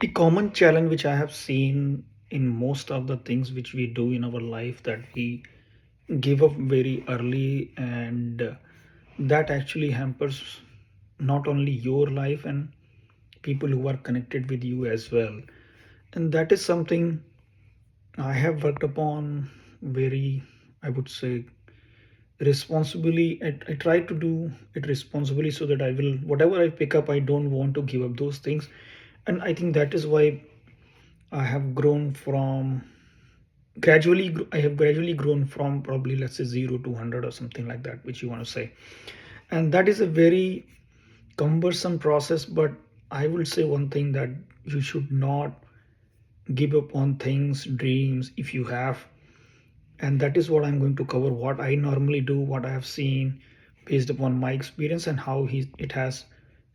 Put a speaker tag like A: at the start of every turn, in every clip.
A: A common challenge which I have seen in most of the things which we do in our life, that we give up very early, and that actually hampers not only your life and people who are connected with you as well. And that is something I have worked upon very, I would say, responsibly. I try to do it responsibly so that I will, whatever I pick up, I don't want to give up those things. And I think that is why I have grown from I have gradually grown from, probably, let's say, 0 to 100 or something like that, which you want to say. And that is a very cumbersome process, but I will say one thing, that you should not give up on things, dreams, if you have. And that is what I'm going to cover, what I normally do, what I have seen based upon my experience, and how it has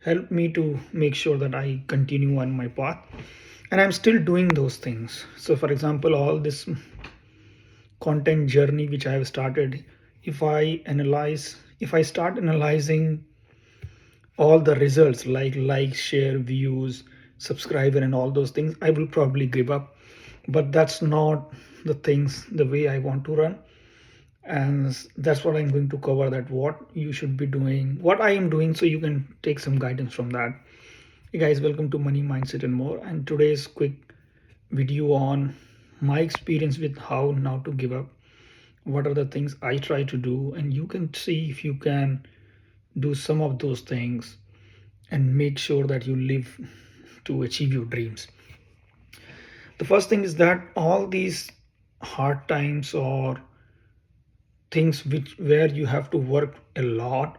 A: helped me to make sure that I continue on my path. And I'm still doing those things. So for example, all this content journey which I have started, if I start analyzing all the results, like share, views, subscriber, and all those things, I will probably give up. But that's not the way I want to run. And that's what I'm going to cover, that what you should be doing, what I am doing, so you can take some guidance from that. Hey guys, welcome to Money Mindset and More, and today's quick video on my experience with how not to give up. What are the things I try to do, and you can see if you can do some of those things and make sure that you live to achieve your dreams. The first thing is that all these hard times, or things where you have to work a lot,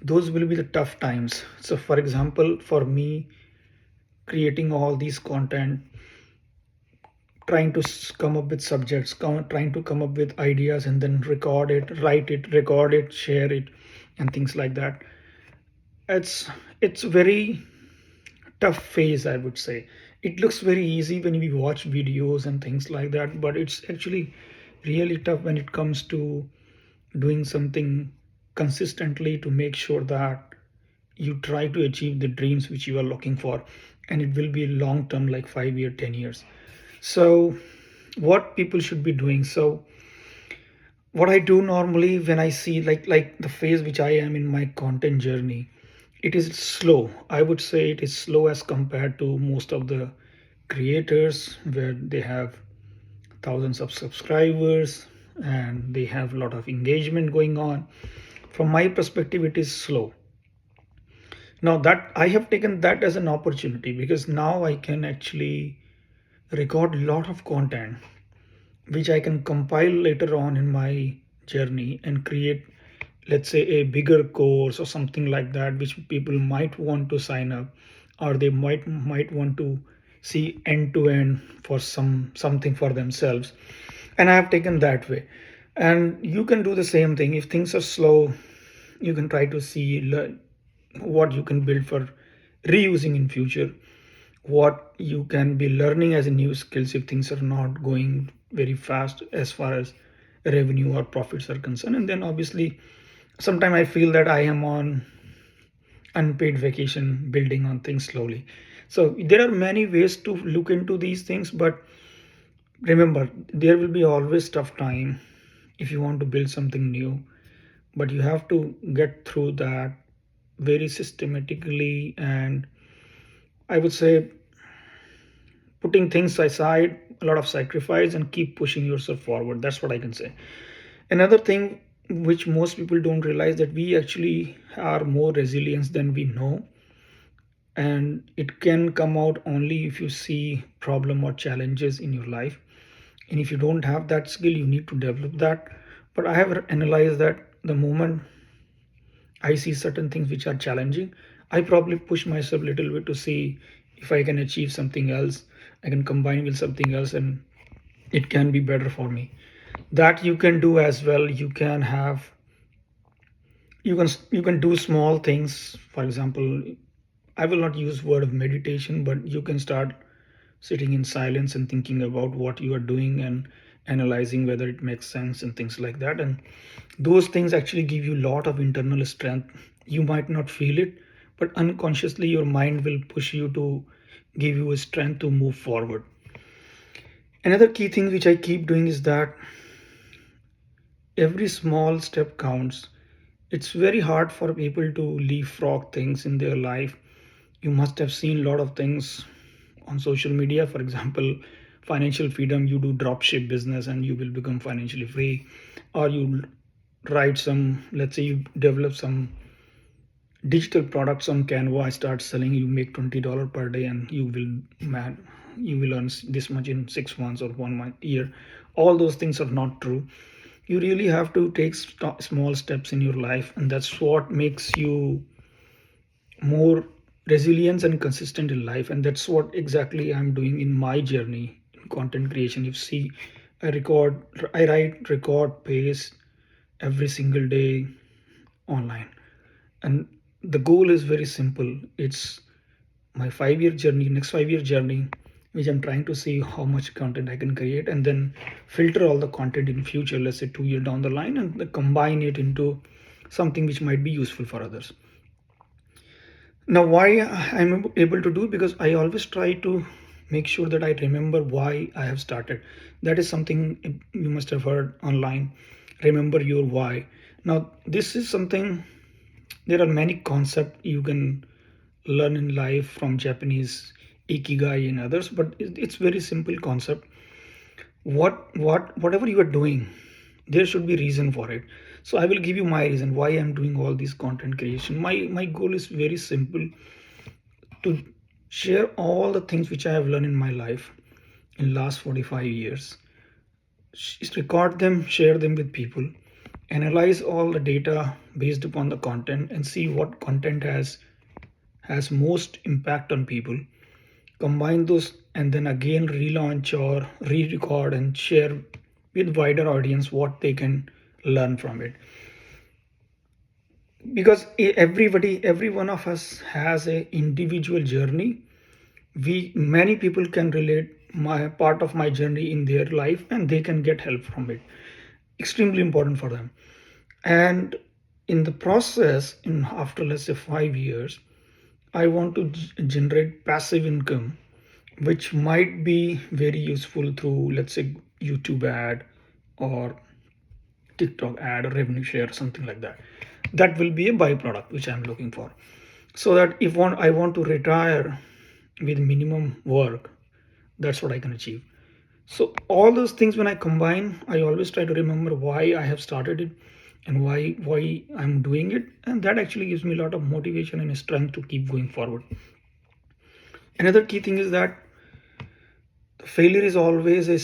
A: those will be the tough times. So for example, for me, creating all these content, trying to come up with subjects, trying to come up with ideas, and then record it, write it, record it, share it, and things like that. It's very tough phase, I would say. It looks very easy when we watch videos and things like that, but it's actually really tough when it comes to doing something consistently to make sure that you try to achieve the dreams which you are looking for. And it will be long term, like 5 year, 10 years. So what people should be doing, so what I do normally when I see, like the phase which I am in my content journey, it is slow. I would say it is slow as compared to most of the creators, where they have thousands of subscribers and they have a lot of engagement going on. From my perspective, it is slow. Now that I have taken that as an opportunity, because now I can actually record a lot of content which I can compile later on in my journey and create, let's say, a bigger course or something like that, which people might want to sign up, or they might want to see end to end for something for themselves. And I have taken that way. And you can do the same thing. If things are slow, you can try to see what you can build for reusing in future, what you can be learning as a new skills if things are not going very fast as far as revenue or profits are concerned. And then obviously, sometimes I feel that I am on unpaid vacation, building on things slowly. So there are many ways to look into these things, but remember, there will be always tough time if you want to build something new. But you have to get through that very systematically, and I would say putting things aside, a lot of sacrifice, and keep pushing yourself forward. That's what I can say. Another thing which most people don't realize, that we actually are more resilient than we know, and it can come out only if you see problem or challenges in your life. And if you don't have that skill, you need to develop that. But I have analyzed that the moment I see certain things which are challenging, I probably push myself a little bit to see if I can achieve something else. I can combine with something else, and it can be better for me. That you can do as well. You can do small things. For example, I will not use word of meditation, but you can start sitting in silence and thinking about what you are doing, and analyzing whether it makes sense and things like that. And those things actually give you a lot of internal strength. You might not feel it, but unconsciously your mind will push you to give you a strength to move forward. Another key thing which I keep doing is that every small step counts. It's very hard for people to leapfrog things in their life. You must have seen a lot of things on social media. For example, financial freedom, you do drop ship business and you will become financially free. Or you write some, let's say you develop some digital products on Canva, I start selling, you make $20 per day and you will earn this much in 6 months or 1 month, year. All those things are not true. You really have to take small steps in your life, and that's what makes you more resilient and consistent in life. And that's what exactly I'm doing in my journey in content creation. You see, I write, record, paste every single day online. And the goal is very simple. It's my 5 year journey, next 5 year journey, which I'm trying to see how much content I can create and then filter all the content in future, let's say 2 years down the line, and combine it into something which might be useful for others. Now, why I'm able to do, because I always try to make sure that I remember why I have started. That is something you must have heard online. Remember your why. Now, this is something, there are many concepts you can learn in life from Japanese ikigai and others, but it's very simple concept. Whatever you are doing, there should be reason for it. So I will give you my reason why I'm doing all this content creation. My goal is very simple, to share all the things which I have learned in my life in last 45 years. Record them, share them with people, analyze all the data based upon the content, and see what content has most impact on people. Combine those and then again relaunch or re-record and share with wider audience what they can learn from it. Because every one of us has a individual journey. We Many people can relate my part of my journey in their life and they can get help from it. Extremely important for them. And in the process, in after let's say 5 years, I want to generate passive income, which might be very useful through, let's say, YouTube ad or TikTok ad or revenue share or something like that. That will be a byproduct which I'm looking for. So that if I want to retire with minimum work, that's what I can achieve. So all those things when I combine, I always try to remember why I have started it and why I'm doing it, and that actually gives me a lot of motivation and strength to keep going forward. Another key thing is that failure is always a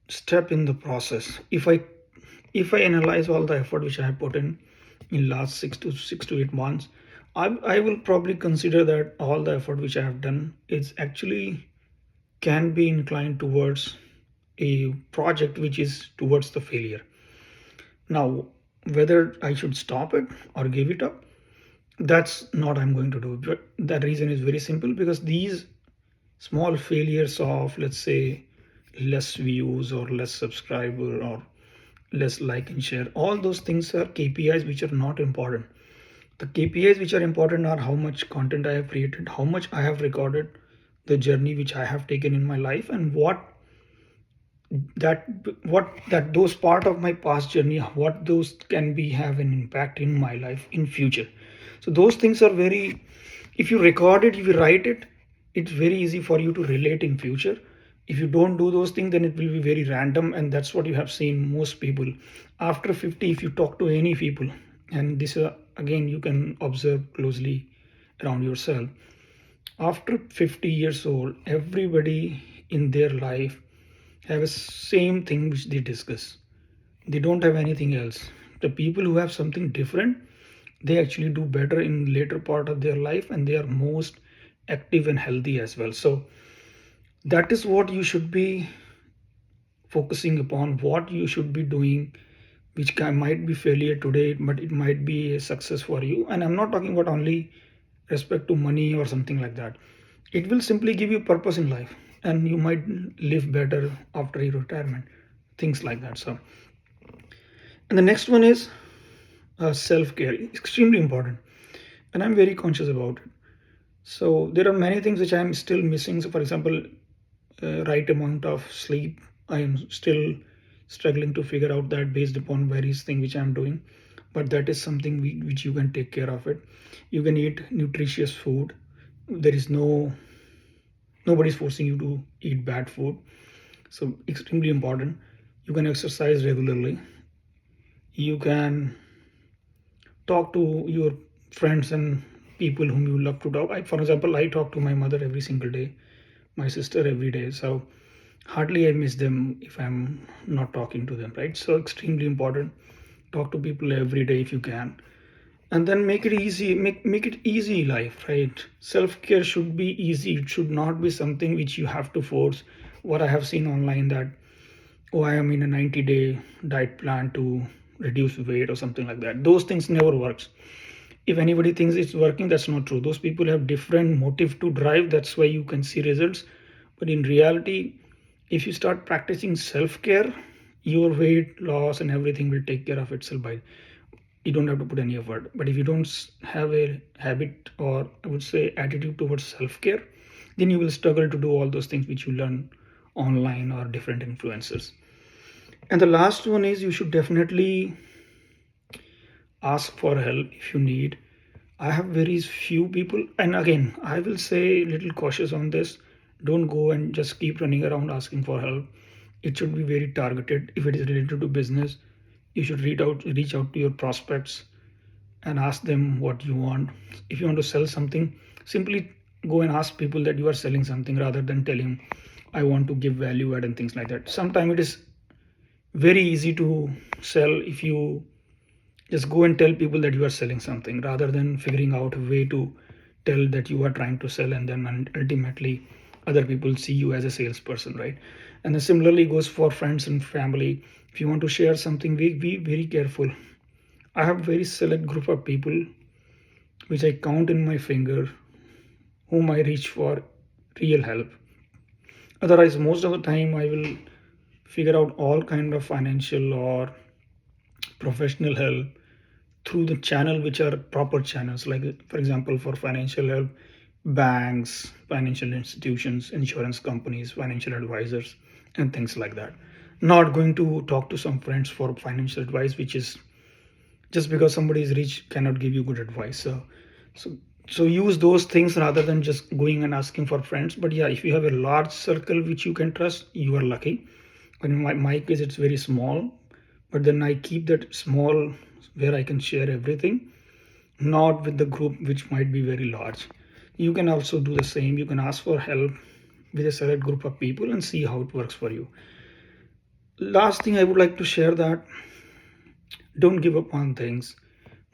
A: step in the process. If I analyze all the effort which I have put in last 6 to 8 months, I will probably consider that all the effort which I have done is actually can be inclined towards a project which is towards the failure. Now, whether I should stop it or give it up, that's not I'm going to do. But the reason is very simple, because these small failures of, let's say, less views or less subscriber or less like and share, all those things are KPIs which are not important. The KPIs which are important are how much content I have created, how much I have recorded, the journey which I have taken in my life, and that what those part of my past journey, what those can be have an impact in my life in future. So those things are very, if you record it, if you write it, it's very easy for you to relate in future. If you don't do those things, then it will be very random, and that's what you have seen most people after 50. If you talk to any people, and this again you can observe closely around yourself, after 50 years old, everybody in their life have a same thing which they discuss. They don't have anything else. The people who have something different, they actually do better in later part of their life, and they are most active and healthy as well. So that is what you should be focusing upon, what you should be doing, which might be failure today, but it might be a success for you. And I'm not talking about only respect to money or something like that. It will simply give you purpose in life, and you might live better after your retirement, things like that. So, and the next one is self-care, extremely important, and I'm very conscious about it. So there are many things which I'm still missing. So for example, right amount of sleep, I am still struggling to figure out that based upon various things which I'm doing. But that is something which you can take care of it. You can eat nutritious food. There is nobody's forcing you to eat bad food. So extremely important. You can exercise regularly. You can talk to your friends and people whom you love to talk. For example, I talk to my mother every single day, my sister every day. So hardly I miss them if I'm not talking to them, right? So extremely important. Talk to people every day if you can, and then make it easy. Make it easy life, right? Self care should be easy. It should not be something which you have to force. What I have seen online that, oh, I am in a 90-day diet plan to reduce weight or something like that. Those things never works. If anybody thinks it's working, that's not true. Those people have different motive to drive. That's why you can see results. But in reality, if you start practicing self-care, your weight loss and everything will take care of itself by you don't have to put any effort. But if you don't have a habit, or I would say attitude towards self-care, then you will struggle to do all those things which you learn online or different influencers. And the last one is you should definitely ask for help if you need. I have very few people, and again I will say a little cautious on this. Don't go and just keep running around asking for help. It should be very targeted. If it is related to business, you should reach out to your prospects and ask them what you want. If you want to sell something, simply go and ask people that you are selling something, rather than telling I want to give value add and things like that. Sometimes it is very easy to sell if you just go and tell people that you are selling something, rather than figuring out a way to tell that you are trying to sell, and then ultimately other people see you as a salesperson, right? And then similarly goes for friends and family. If you want to share something, be very careful. I have very select group of people which I count in my finger whom I reach for real help. Otherwise, most of the time I will figure out all kind of financial or professional help through the channel which are proper channels, like for example for financial help, banks, financial institutions, insurance companies, financial advisors, and things like that. Not going to talk to some friends for financial advice, which is just because somebody is rich cannot give you good advice. So so use those things rather than just going and asking for friends. But yeah, if you have a large circle which you can trust, you are lucky. But in my case it's very small, but then I keep that small where I can share everything, not with the group which might be very large. You can also do the same. You can ask for help with a select group of people and see how it works for you. Last thing I would like to share that don't give up on things.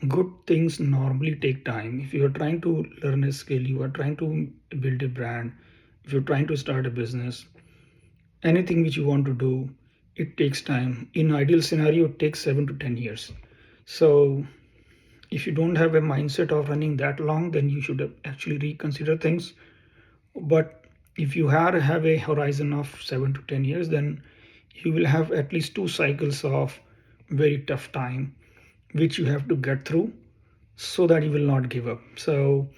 A: Good things normally take time. If you are trying to learn a skill, you are trying to build a brand, if you're trying to start a business, anything which you want to do, it takes time. In ideal scenario, it takes 7 to 10 years. So if you don't have a mindset of running that long, then you should actually reconsider things. But if you have a horizon of 7 to 10 years, then you will have at least two cycles of very tough time which you have to get through, so that you will not give up. So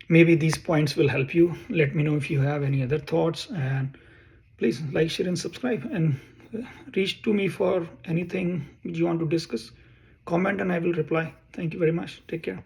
A: maybe these points will help you. Let me know if you have any other thoughts, and please like, share, and subscribe, and reach to me for anything you want to discuss. Comment and I will reply. Thank you very much. Take care.